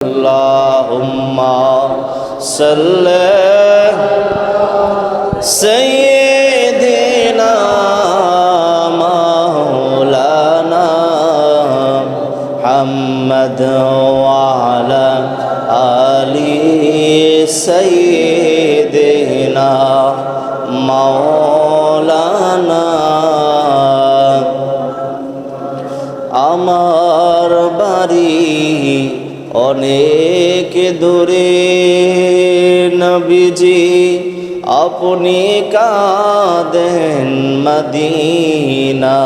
Allahumma salli sayyidina maulana Muhammad wa ala ali sayyidina maulana আমার বাড়ি অনেক দূরে নবীজি আপনি কাঁদেন মদিনা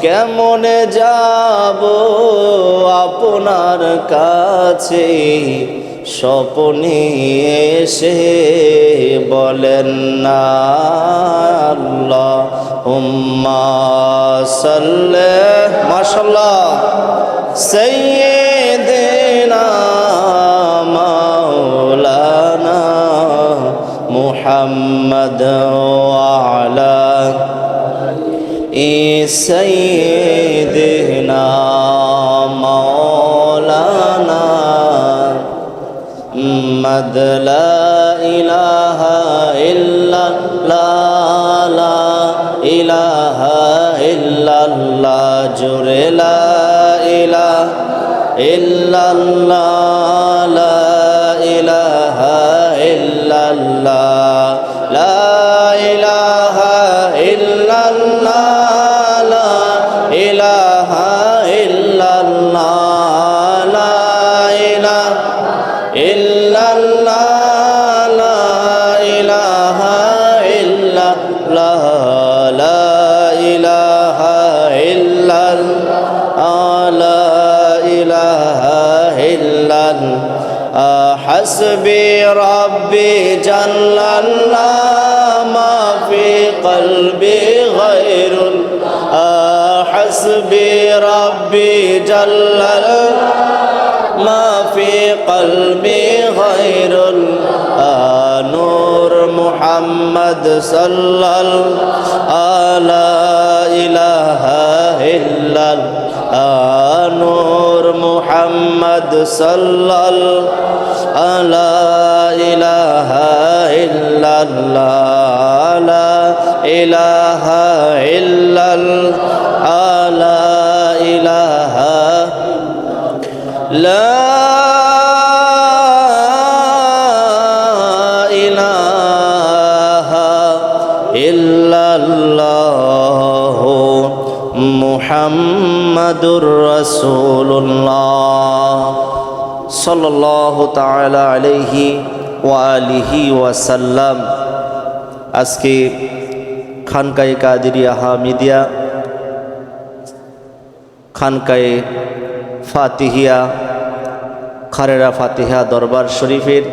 কেমনে যাব আপনার কাছে স্বপ্নে এসে বলেন না আল্লাহুম্মা সাল্লি মাশাআল্লাহ সাইয়্যিদিনা মাওলানা মুহাম্মদ ওয়া আলা সাইয়্যিদিনা মাওলানা مد لا إله إلا الله لا إله إلا الله جر لا إله إلا الله لا إله إلا الله لا إله إلا الله لا إله إلا الله لا إله إلا الله لا إله إلا الله لا إله إلا الله لا إله إلا الله حسبي ربي جل الله ما في قلبي غير حسبي ربي جل ما في قلبي غير نور محمد صلى الله لا إله إلا الله نور محمد صلى الله لا إله إلا الله لا إله إلا الله لا إله لا إله إلا الله محمد رسول الله صلى الله تعالى عليه وآله وسلم আজকে খানকায়ে কাদেরিয়া হামিদিয়া খানকায়ে ফাতিহিয়া খারেরা ফাতিহা দরবার শরীফের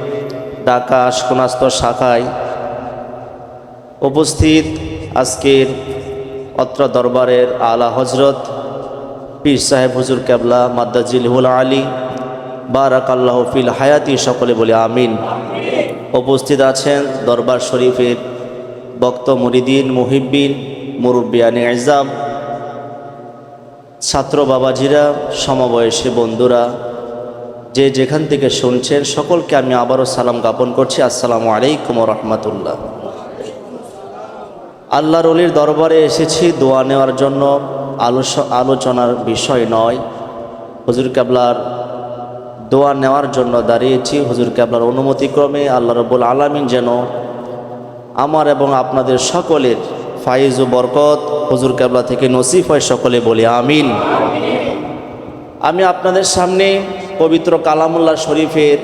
ঢাকা আশকোনাস্ত শাখায় উপস্থিত আজকের অত্র দরবারের আলা হজরত পীর সাহেব হুজুর কেবলা মাদ্দাজিলহুল আলী বারাকাল্লাহু ফিল হায়াতি সকলে বলি আমিন। উপস্থিত আছেন দরবার শরীফের বক্ত মুরিদিন মুহিব্বিন মুরব্বিয়ানে ইজাম ছাত্র বাবাজিরা সমবয়সী বন্ধুরা যে যেখান থেকে শুনছেন সকলকে আমি আবারও সালাম জ্ঞাপন করছি আসসালামু আলাইকুম ওয়া রাহমাতুল্লাহ। আল্লাহর ওলির দরবারে এসেছি দোয়া নেওয়ার জন্য, আলোচনার বিষয় নয়। হুজুর কেবলার দোয়া নেওয়ার জন্য দাঁড়িয়েছি। হুজুর কেবলার অনুমতিক্রমে আল্লাহ রাব্বুল আলামিন যেন আমার এবং আপনাদের সকলের ফাইজ ও বরকত হুজুর কেবলা থেকে নসিব হয় সকলে বলি আমিন। আমি আপনাদের সামনে পবিত্র কালামুল্লাহ শরীফের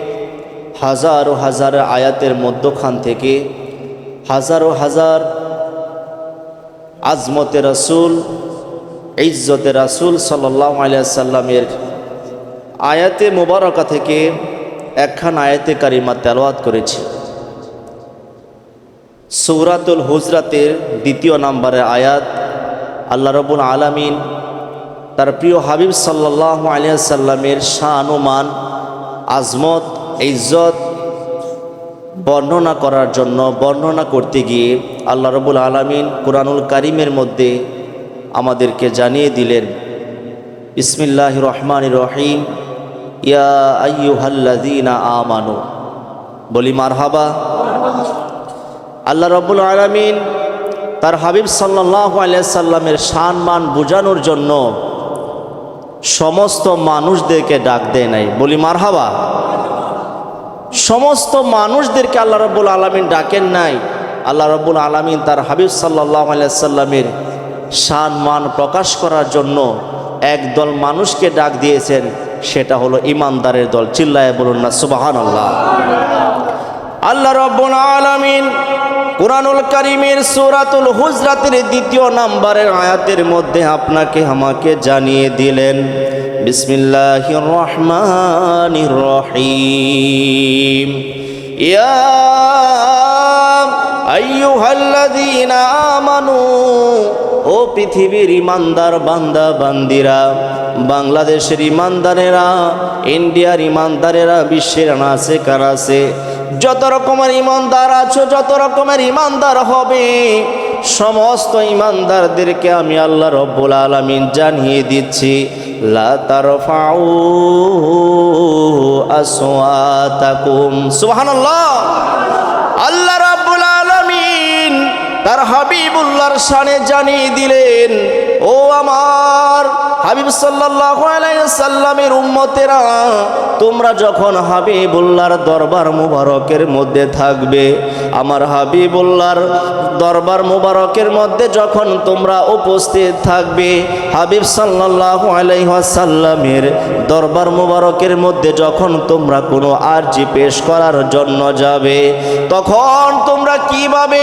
হাজারো হাজার আয়াতের মধ্যখান থেকে হাজারো হাজার আজমতে রাসূল ইজ্জতে রাসূল সাল্লাল্লাহু আলাইহি সাল্লামের আয়াতে মুবারকা থেকে একখান আয়াতে কারিমা তেলাওয়াত করেছি। সূরাতুল হুজরাতের ২য় নম্বরের আয়াত। আল্লাহ রাব্বুল আলামিন তার প্রিয় হাবিব সাল্লাল্লাহু আলাইহি সাল্লামের শান ও মান, আজমত, ইজ্জত বর্ণনা করার জন্য বর্ণনা করতে গিয়ে আল্লাহ রাব্বুল আলামিন কুরআনুল কারীমের মধ্যে আমাদেরকে জানিয়ে দিলেন, বিসমিল্লাহির রহমানির রহিম, ইয়া আইয়ুহাল্লাযীনা আমানু, বলি মারহাবা। আল্লাহ রাব্বুল আলামিন তার হাবিব সাল্লাল্লাহু আলাইহি সাল্লামের সম্মান বোঝানোর জন্য সমস্ত মানুষদেরকে ডাক দেয় নাই, বলি মারহাবা। সমস্ত মানুষদেরকে আল্লাহ রাব্বুল আলামিন ডাকেন নাই। আল্লাহ রাব্বুল আলামিন তার হাবিব সাল্লাল্লাহু আলাইহি সাল্লামের সম্মান প্রকাশ করার জন্য একদল মানুষকে ডাক দিয়েছেন, সেটা হলো ঈমানদারের দল। চিল্লায়ে বলুন না সুবহানাল্লাহ। আল্লাহ রাব্বুল আলামিন কুরআনুল কারীমের সূরাতুল হুজরাতের ২য় নম্বরের আয়াতের মধ্যে আপনাকে আমাকে জানিয়ে দিলেন, বিসমিল্লাহির রহমানির রহিম, ইয়া আইয়ুহাল্লাযীনা আমানু, ও পৃথিবীর ইমানদার বান্দা বান্দিরা, বাংলাদেশের ইমানদারেরা, ইন্ডিয়ার ইমানদারেরা, বিশ্বের আনাচে কানাচে যত রকমের ইমানদার আছো, যত রকমের ইমানদার হবে, সমস্ত ইমানদারদেরকে আমি আল্লাহ রাব্বুল আলামিন জানিয়ে দিচ্ছি, লা তারফাউ আসওয়াতাকুম। সুবহানাল্লাহ। আল্লাহ রাব্বুল আলামিন তার হাবিবুল্লাহর শানে জানিয়ে দিলেন, ও আমার হাবিব সাল্লাল্লাহু আলাইহি সাল্লামের উম্মতেরা, তোমরা যখন হাবিবুল্লাহর দরবার মুবারকের মধ্যে থাকবে, আমার হাবিবুল্লাহর দরবার মুবারকের মধ্যে যখন তোমরা উপস্থিত থাকবে, হাবিব সাল্লাল্লাহু আলাইহি সাল্লামের দরবার মুবারকের মধ্যে যখন তোমরা কোনো আরজি পেশ করার জন্য যাবে, তখন তোমরা কিভাবে,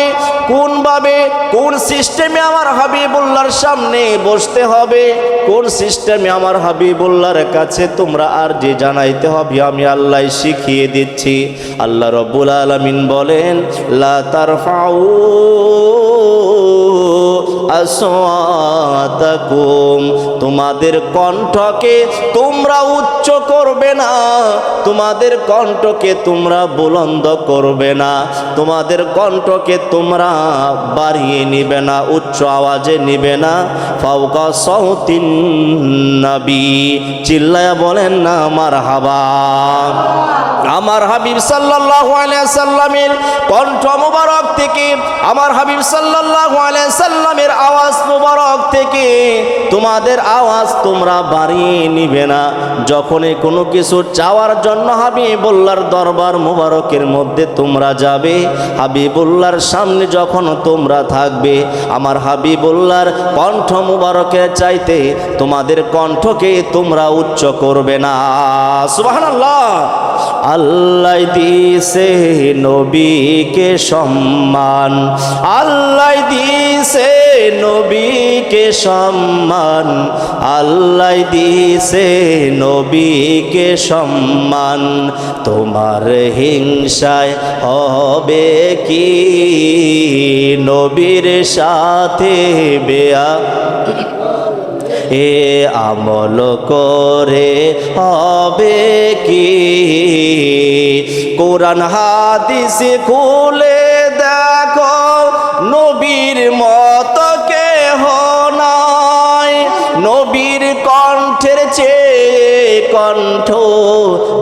কোনভাবে, কোন সিস্টেমে আমার হাবিবুল্লাহর সামনে বসতে হবে, কোন সিস্টেমে আমার হাবিবুল্লাহর কাছে তোমরা আরজি জানাইতে হবে, আমি আল্লাহ শিখিয়ে দিচ্ছি। আল্লাহ রাব্বুল আলামিন বলেন, লা তারফাউ আসওয়াতাকুম, তোমাদের কণ্ঠকে তোমরা উচ্চ করবে না, তোমাদের কণ্ঠকে তোমরা বুলন্দ করবে না, তোমাদের কণ্ঠকে তোমরা বাড়িয়ে নিবে না, উচ্চ আওয়াজে নিবে না, ফাওকা সাউতিন নবী, চিল্লায়া বলেন না মারহাবা। আমার হাবিব সাল্লাল্লাহু আলাইহি সাল্লামের কণ্ঠ মুবারক থেকে, আমার হাবিব সাল্লাল্লাহু আলাইহি সাল্লামের আওয়াজ মুবারক থেকে তোমাদের আওয়াজ তোমরা বাড়িয়ে নিবে না। যখনই কোনো কিছু চাওয়ার জন্য হাবিবুল্লাহর দরবার মুবারকের মধ্যে তোমরা যাবে, হাবিবুল্লাহর সামনে যখন তোমরা থাকবে, আমার হাবিবুল্লাহর কণ্ঠ মুবারকের চাইতে তোমাদের কণ্ঠকে তোমরা উচ্চ করবে না। সুবহানাল্লাহ। আল্লাহ দিছে নবীকে সম্মান, আল্লাহ দিছে নবীকে সম্মান, আল্লাহ দিছে নবীকে সম্মান, তোমার হিংসায় হবে কি নবীর সাথে বেয়া, এ আমল করে হবে কি, কোরআন হাদিস খুলে দেখো, নবীর মতো কেহ নাই, নবীর কণ্ঠের চেয়ে কণ্ঠ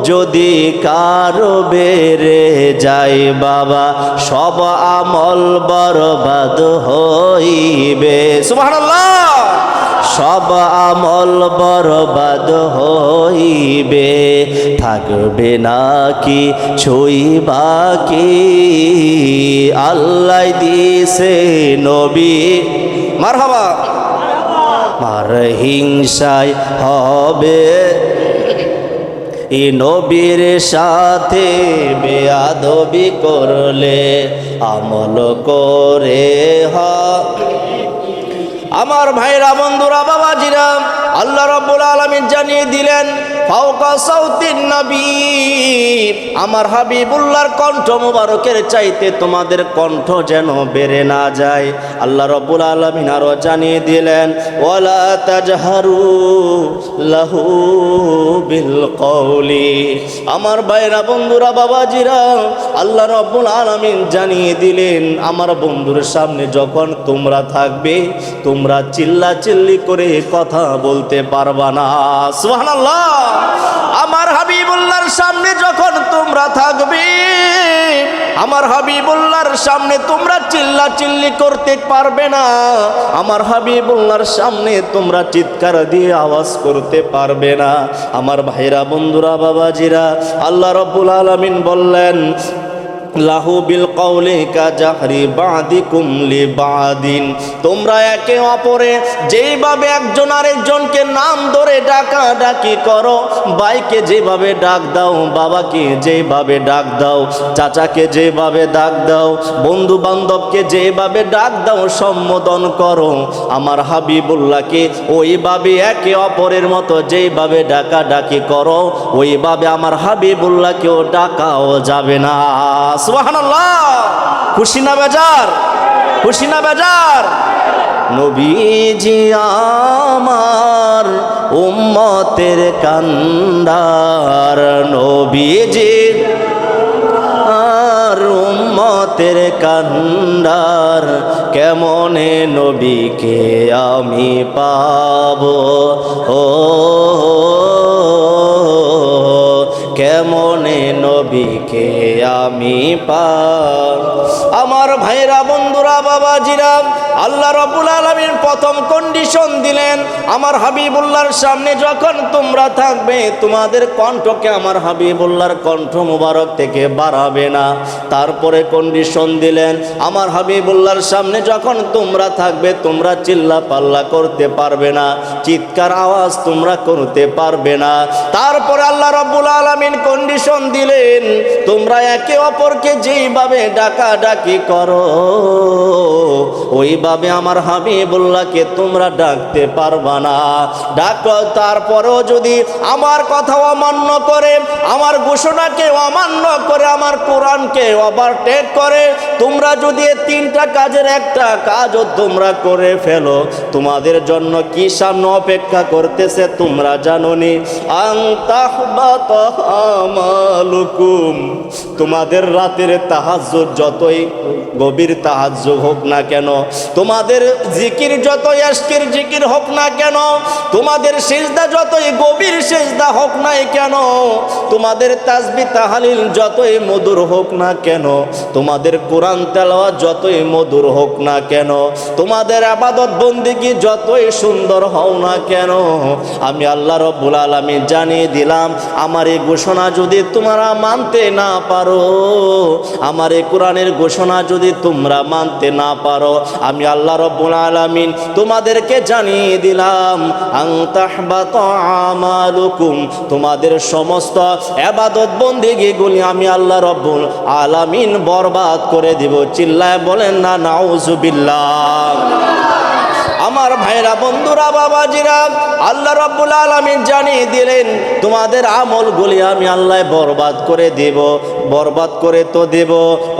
যদি কারো বেড়ে যায় বাবা, সব আমল বরবাদ হইবে। সুবহানাল্লাহ। সব আমল বরবাদ হইবে, থাকবে নাকি ছুঁই বাকি, আল্লাহ দিছে নবী, মারহাবা। মার হিংসায় হবে এই নবীর সাথে বেয়াদবি করলে, আমল করে আমার ভাইরা, বন্ধুরা, বাবাজিরা, আল্লাহ রাব্বুল আলামিন জানিয়ে দিলেন, ফাওকা সাউতিন নবী, আমার হাবিবুল্লাহর কণ্ঠ মুবারকের চাইতে তোমাদের কণ্ঠ যেন বেড়ে না যায়। আল্লাহ রাব্বুল আলামিন আরো জানিয়ে দিলেন, ওয়ালা তাজহারু লাহু বিল কওলি, আমার ভাইরা, বন্ধুরা, বাবাজিরা, আল্লাহ রাব্বুল আলামিন জানিয়ে দিলেন, আমার বন্ধুর সামনে যখন তোমরা থাকবে, তোমরা চিল্লা চিল্লি করে কথা বলতে পারবা না। সুবহানাল্লাহ। আমার হাবিবুল্লাহর সামনে যখন তোমরা থাকবে, আমার হাবিবুল্লাহর সামনে তোমরা চিল্লাচিল্লি করতে পারবে না, আমার হাবিবুল্লাহর সামনে তোমরা চিৎকার দিয়ে আওয়াজ করতে পারবে না। আমার ভাইরা, বন্ধুরা, বাবাজিরা, আল্লাহ রাব্বুল আলামিন বললেন, লাহু বিল কওলি কাজাহরি বাদিকুম লিবাদিন, তোমরা একে অপরে যেইভাবে একজন আরেকজনকে নাম ধরে ডাকাডাকি করো, ভাইকে যেভাবে ডাক দাও, বাবাকে যেভাবে ডাক দাও, চাচাকে যেভাবে ডাক দাও, বন্ধু বান্ধবকে যেভাবে ডাক দাও, সম্বোধন করো, আমার হাবিবুল্লাহকে ওইভাবে একে অপরের মতো যেইভাবে ডাকাডাকি করো, ওইভাবে আমার হাবিবুল্লাহকেও ডাকাও যাবে না। সুবহানাল্লাহ। খুশি না বেজার? খুশি না বেজার? নবীজি আমার উম্মতের কান্দার, নবীজি আর উম্মতের কান্দার, কেমনে নবীকে আমি পাবো, ও কেমনে নবীকে আমি পাব। আমার ভাইরা, বন্ধুরা, বাবাজিরা, আল্লাহ রাব্বুল আলামিন প্রথম কন্ডিশন দিলেন, আমার হাবিবুল্লাহর সামনে যখন তোমরা থাকবে, তোমাদের কণ্ঠকে আমার হাবিবুল্লাহর কণ্ঠ মুবারক থেকে বাড়াবে না। তারপরে কন্ডিশন দিলেন, আমার হাবিবুল্লাহর সামনে যখন তোমরা থাকবে, তোমরা চিল্লা পাল্লা করতে পারবে না, চিৎকার আওয়াজ তোমরা করতে পারবে না। তারপরে আল্লাহ রাব্বুল আলামিন কন্ডিশন দিলেন, তোমরা একে অপরকে যেইভাবে ডাকাডাকি করো, ওইভাবে আমার হাবিবুল্লাহকে তোমরা ডাকতে পারবা না। ডাকো, তারপরেও যদি আমার কথা অমান্য করে, আমার ঘোষণাকে অমান্য করে, আমার কোরআনকে ওভারটেক করে, তোমরা যদি এই তিনটা কাজের একটা কাজও তোমরা করে ফেলো, তোমাদের জন্য কি সামনে অপেক্ষা করতেছে তোমরা জানোনি? আনতাহবাত আমালুকুম, তোমাদের রাতের তাহাজ্জুদ যতই গভীর তাহাজ্জুদ হোক না কেন, তোমাদের জিকির যতই আশকির জিকির হোক না কেন, তোমাদের সিজদা যতই গভীর সিজদা হোক না কেন, তোমাদের তাসবিহ তাহলিল যতই মধুর হোক না কেন, তোমাদের কোরআন তেলাওয়াত যতই মধুর হোক না কেন, তোমাদের ইবাদত বন্দেগী যতই সুন্দর হও না কেন, আমি আল্লাহ রাব্বুল আলামিন জানিয়ে দিলাম, আমার এই ঘোষণা যদি তোমরা মানতে না পারো, আমার এই কোরআনের ঘোষণা যদি তোমরা মানতে না পারো, আমি আল্লাহ রাব্বুল আলামিন তোমাদেরকে জানিয়ে দিলাম, আনতাহবাত আমালুকুম, তোমাদের সমস্ত ইবাদত বন্দেগীগুলি আমি আল্লাহ রাব্বুল আলামিন বরবাদ করে দিব। চিল্লায় বলেন না নাউজুবিল্লাহ। আমার ভাইরা, বন্ধুরা, বাবাজিরা, আল্লাহ রাব্বুল আলামিন জানিয়ে দিলেন, তোমাদের আমলগুলি আমি আল্লাহ বরবাদ করে দেব। বরবাদ করে তো দেব,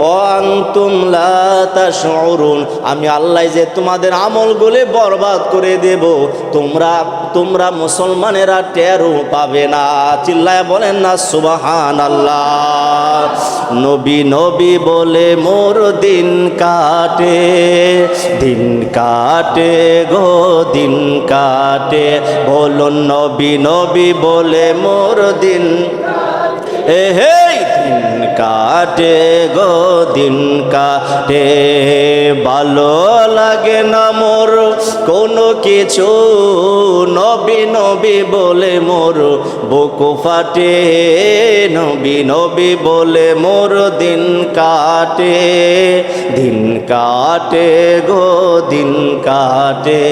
ও আনতুম লা তাশউরুন, আমি আল্লাহ যে তোমাদের আমলগুলি বরবাদ করে দেব, তোমরা মুসলমানেরা টেরও পাবে না। চিল্লায় বলেন না সুবহানাল্লাহ। নবী নবী বলে মোর দিন কাটে, দিন কাটে গো দিন কাটে, বলুন নবী নবী বলে মোর দিন, হে দিন কাটে গো দিন কাটে, ভালো লাগে না মোর কোনো কিছু, নবী নবী বলে মোর বুক ফাটে, নবী নবী বলে মোর দিন কাটে, দিন কাটে গো দিন কাটে,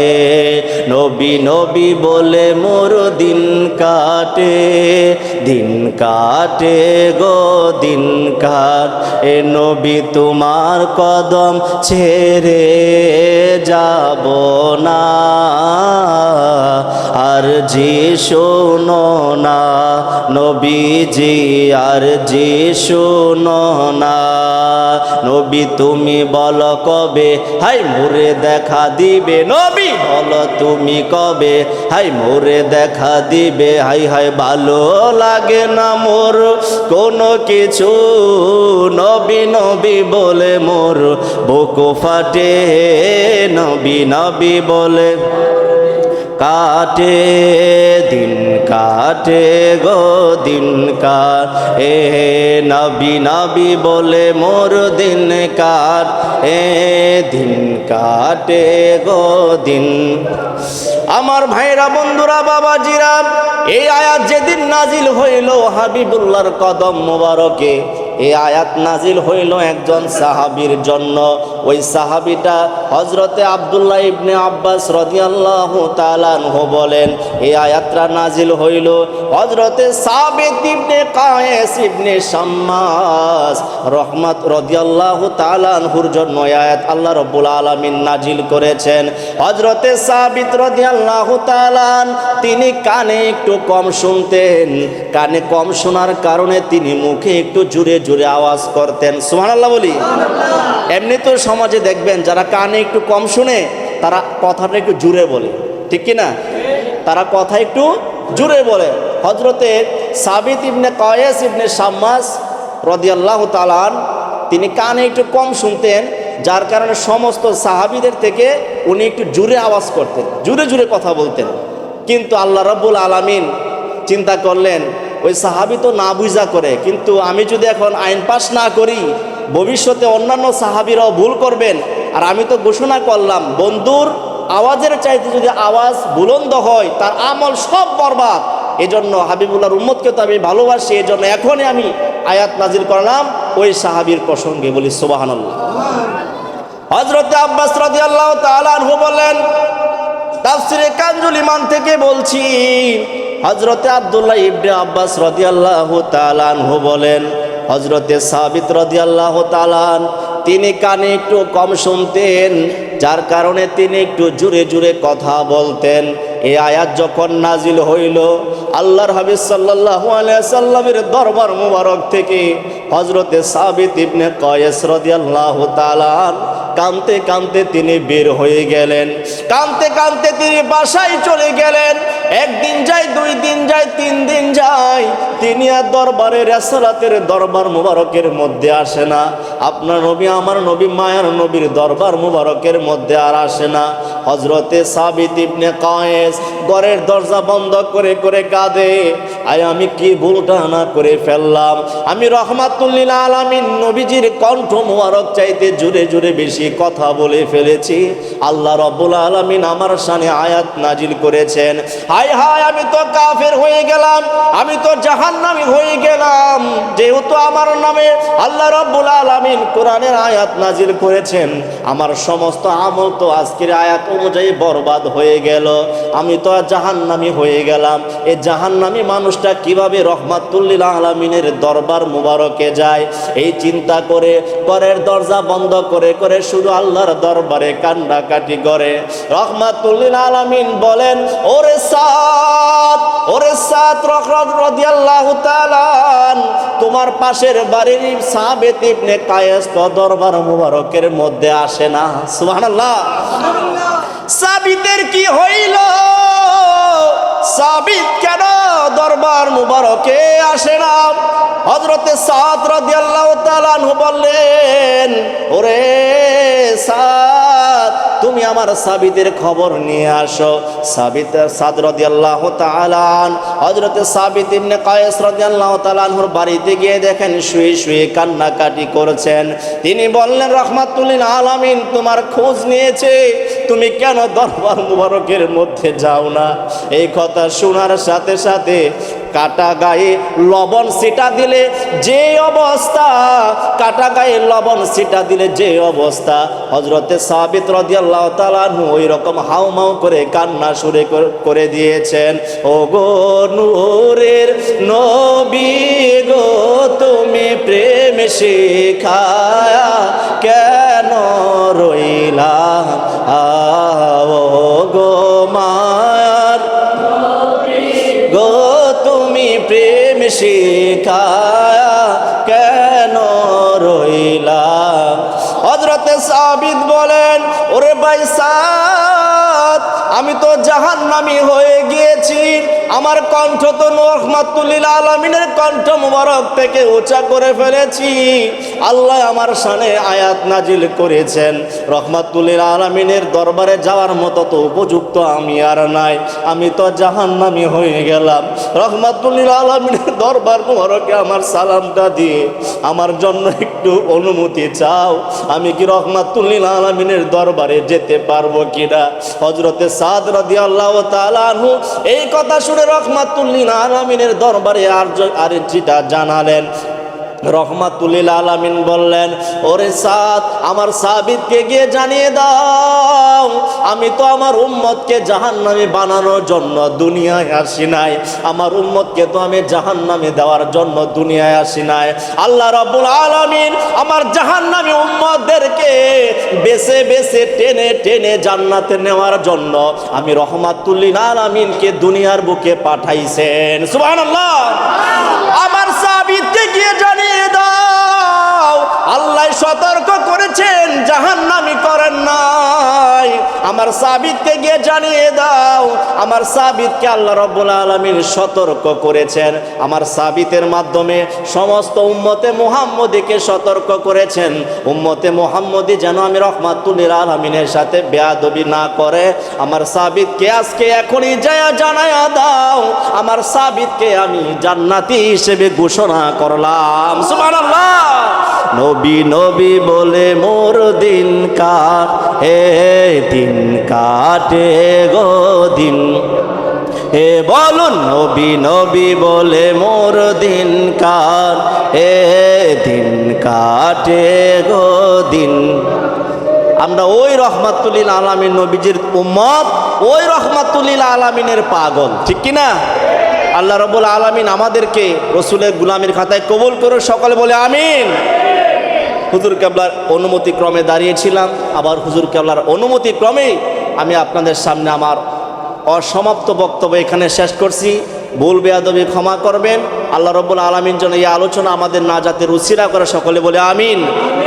নবী নবী বলে মোর দিন কাটে, দিন কাটে গো দিন কাট, এ নবী তোমার কদম ছেড়ে যাব না, আর জি শোনো না নবীজি, আর জি শোনো না, নবী তুমি বলো কবে হাই মোরে দেখা দিবে, নবী বলো তুমি কবে হাই মোরে দেখা দিবে, হাই হাই ভালো লাগে না মোর কোনো কিছু, নবী নবী বলে মোর বুক ফাটে, নবী নবী বলে কাটে দিন কাটে গো দিন কাটে নবী নবী বলে মোর দিন কাট দিন কাটে গো দিন। আমার ভাইরা বন্ধুরা বাবাজিরা, এই আয়াত যেদিন নাজিল হইল হাবিবুল্লাহর কদম মোবারকে, এই আয়াত নাজিল হইল একজন সাহাবীর জন্য। ওই সাহাবীটা হযরতে আব্দুল্লাহ ইবনে আব্বাস রাদিয়াল্লাহু তাআলা আনহু বলেন, এই আয়াতটা নাজিল হইল হযরতে সাবিত ইবনে কায়েস ইবনে শাম্মাস রহমাত রাদিয়াল্লাহু তাআলা আনহুর জন্য এই আয়াত আল্লাহ রাব্বুল আলামিন নাজিল করেছেন। হযরতে সাবিত রাদিয়াল্লাহু তাআলা তিনি কানে একটু কম শুনতেন, কানে কম শোনার কারণে তিনি মুখে একটু জোরে জোরে আওয়াজ করতেন। সুবহানাল্লাহ বলি। এমনি তো সমাজে দেখবেন যারা কানে একটু কম শুনে তারা কথাটা একটু জোরে বলে, ঠিক কি না? তারা কথা একটু জোরে বলে। হযরতে সাবিত ইবনে কায়েস ইবনে শাম্মাস রাদিয়াল্লাহু তাআলা তিনি কানে একটু কম শুনতেন, যার কারণে সমস্ত সাহাবীদের থেকে উনি একটু জোরে আওয়াজ করতেন, জোরে জোরে কথা বলতেন। কিন্তু আল্লাহ রাব্বুল আলামিন চিন্তা করলেন ওই সাহাবী তো না বুঝা করে, কিন্তু আমি যদি এখন আইন পাশ না করি ভবিষ্যতে অন্যান্য সাহাবীরাও ভুল করবেন। আর আমি তো ঘোষণা করলাম বন্ধুর আওয়াজের চাইতে যদি আওয়াজ বুলন্দ হয় তার আমল সব বরবাদ। এজন্য হাবিবুল্লাহর উম্মতকে তো আমি ভালোবাসি, এজন্য এখনই আমি আয়াত নাজিল করলাম ওই সাহাবীর প্রসঙ্গে। বলি সুবহানাল্লাহ। হযরত আব্বাস রাদিয়াল্লাহু তাআলা আনহু বলেন, তাফসীরে কানজুল ঈমান থেকে বলছি, হযরতে আব্দুল্লাহ ইবনে আব্বাস রাদিয়াল্লাহু তাআলা আনহু বলেন, হযরতে সাবিত রাদিয়াল্লাহু তাআলা তিনি কানে একটু কম শুনতেন, যার কারণে তিনি একটু জোরে জোরে কথা বলতেন। এই আয়াত যখন নাজিল হইল আল্লাহর হাবিব সাল্লাল্লাহু আলাইহি সাল্লামের দরবার মুবারক থেকে হযরতে সাবিত ইবনে কায়েস রাদিয়াল্লাহু তাআলা কাঁদতে কাঁদতে তিনি বের হয়ে গেলেন। কাঁদতে কাঁদতে তিনি বাসায় চলে গেলেন। একদিন যায়, 2 দিন যায়, 3 দিন যায়, তিনি আর দরবারের রেসালাতের দরবার মুবারকের মধ্যে আসে না। আপনার নবী আমার নবী মায়ার নবীর দরবার মুবারকের মধ্যে আর আসে না। হযরতে সাবিত ইবনে কায়েস ঘরের দরজা বন্ধ করে করে কাঁদে, আয় আমি কি ভুলটা না করে ফেললাম, আমি রহমাতুল লিল আলামিন নবীজির কণ্ঠ মুবারক চাইতে জোরে জোরে বেশি কথা বলে ফেলেছি। আল্লাহ রাব্বুল আলামিন আমার শানে আয়াত নাজিল করেছেন, হায় হায় আমি তো কাফের হয়ে গেলাম, আমি তো জাহান্নামী হয়ে গেলাম। যেহেতু আমার নামে আল্লাহ রাব্বুল আলামিন কোরআনের আয়াত নাজিল করেছেন, আমার সমস্ত আমল তো আজকের আয়াত অনুযায়ী বরবাদ হয়ে গেল, আমি তো জাহান্নামী হয়ে গেলাম। এই জাহান্নামী মানুষটা কিভাবে রহমাতুল লিল আলামিনের দরবার মুবারকে যায়? এই চিন্তা করে ঘরের দরজা বন্ধ করে করে শুধু আল্লাহর দরবারে কান্নাকাটি করে। রহমাতুল লিল আলামিন বলেন, ওরে সাদ, ওরে সাদ রাদিয়াল্লাহু তাআলা, তোমার পাশের বাড়ির সাবিত ইবনে কায়েস তো দরবার মুবারকের মধ্যে আসে না। সুবহানাল্লাহ। সাবিতের কি হইল? সাবিত কেন দরবার মুবারকে আসে না? হযরতে সাদ রাদিয়াল্লাহু তাআলা আনহু বললেন, ওরে সাদ, তুমি আমার সাবিতের খবর নিয়ে আসো। সাদ রাদিয়াল্লাহু তাআলা হযরতে সাবিত ইবনে কায়েস রাদিয়াল্লাহু তাআলা আনহুর বাড়িতে গিয়ে দেখেন শুয়ে শুয়ে কান্নাকাটি করছেন। তিনি বললেন, রাহমাতুল লিল আলামিন তোমার খোঁজ নিয়েছে, তুমি কেন দরবার মুবারকের মধ্যে যাও না? এই কথা শোনার সাথে সাথে কাটা গায়ে লবণ ছিটা দিলে যে অবস্থা, কাটা গায়ে লবণ ছিটা দিলে যে অবস্থা, হযরতে সাবিত রাদিয়াল্লাহু তাআলা ওই রকম হাউমাউ করে কান্না শুরু করে দিয়েছেন। ও গো নূরের নবী গো, তুমি প্রেম শিখায়া কেন রইলা? ও গো মায়ার গো, তুমি প্রেম শিখায়া কেন রইলা? হযরতে সাবিত বলেন, ওরে ভাই সাদ, আমি তো জাহান্নামী হয়ে গিয়েছি, আমার কণ্ঠ তো রহমাতুল লিল আলামিনের কণ্ঠ মুবারক থেকে উঁচা করে ফেলেছি। আল্লাহ আমার শানে আয়াত নাজিল করেছেন, রহমাতুল লিল আলামিনের দরবারে যাওয়ার মতো তো উপযুক্ত আমি আর নাই, আমি তো জাহান্নামী হয়ে গেলাম। রহমাতুল লিল আলামিনের দরবার মুবারকে আমার সালামটা দিয়ে আমার জন্য একটু অনুমতি চাও, আমি কি রহমাতুল লিল আলামিনের দরবারে যেতে পারবো কিনা? হযরতে সাদ রাদিয়াল্লাহু তাআলা আনহু এই কথা শুনে রহমাতুল লিল আলামিনের দরবারে আরজিটা জানালেন। রহমাতুল লিল আলামিন বললেন, ওরে সাদ, আমার সাবিতকে গিয়ে জানিয়ে দাও, আমি তো আমার উম্মতকে জাহান্নামী বানানোর জন্য দুনিয়ায় আসি নাই, আমার উম্মতকে তো আমি জাহান্নামে দেওয়ার জন্য দুনিয়ায় আসি নাই। আল্লাহ রাব্বুল আলামিন আমার জাহান্নামী উম্মতদেরকে বেছে বেছে টেনে টেনে জান্নাতে নেওয়ার জন্য আমি রহমাতুল লিল আলামিনকে দুনিয়ার বুকে পাঠাইছেন। সুবহানাল্লাহ। আমার সাবিতকে গিয়ে জানিয়ে দাও, আল্লাহ সতর্ক করেছেন, জাহান্নামী করেন নাই। আমার সাবিতকে গিয়ে জানিয়ে দাও, আমার সাবিতকে আল্লাহ রাব্বুল আলামিন সতর্ক করেছেন, আমার সাবিতের মাধ্যমে সমস্ত উম্মতে মুহাম্মদীকে সতর্ক করেছেন, উম্মতে মুহাম্মদী যেন আমি রহমাতুল লিল আলামিনের সাথে বেয়াদবি না করে। আমার সাবিতকে আজকে এখনই জানায়া দাও, আমার সাবিতকে আমি জান্নাতি হিসেবে ঘোষণা করলাম। সুবহানাল্লাহ। নবী নবী বলে মোর দিন কাট, হে দিন কাটে গো দিন, হে বলুন নবী নবী বলে মোর দিন কাট, হে দিন কাটে গো দিন। আমরা ওই রহমাতুল লিল আলামিন নবীজির উম্মত, ওই রহমাতুল লিল আলামিনের পাগল, ঠিক কি না? আল্লাহ রাব্বুল আলামিন আমাদেরকে রসুলের গুলামের খাতায় কবুল করে, সকলে বলে আমিন। হুজুর কেবলার অনুমতি ক্রমে দাঁড়িয়েছিলাম, আবার হুজুর কেবলার অনুমতি ক্রমে আমি আপনাদের সামনে আমার অসমাপ্ত বক্তব্য এখানে শেষ করছি। ভুল বেয়াদবি ক্ষমা করবেন। আল্লাহ রাব্বুল আলামিন যেন এই আলোচনা আমাদের নাজাতের উসিলা করে, সকলে বলে আমিন।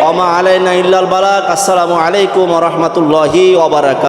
ওমা আলাইনা ইল্লাল বালাগ। আসসালামু আলাইকুম ওয়া রাহমাতুল্লাহি ওয়া বারাকাতুহু।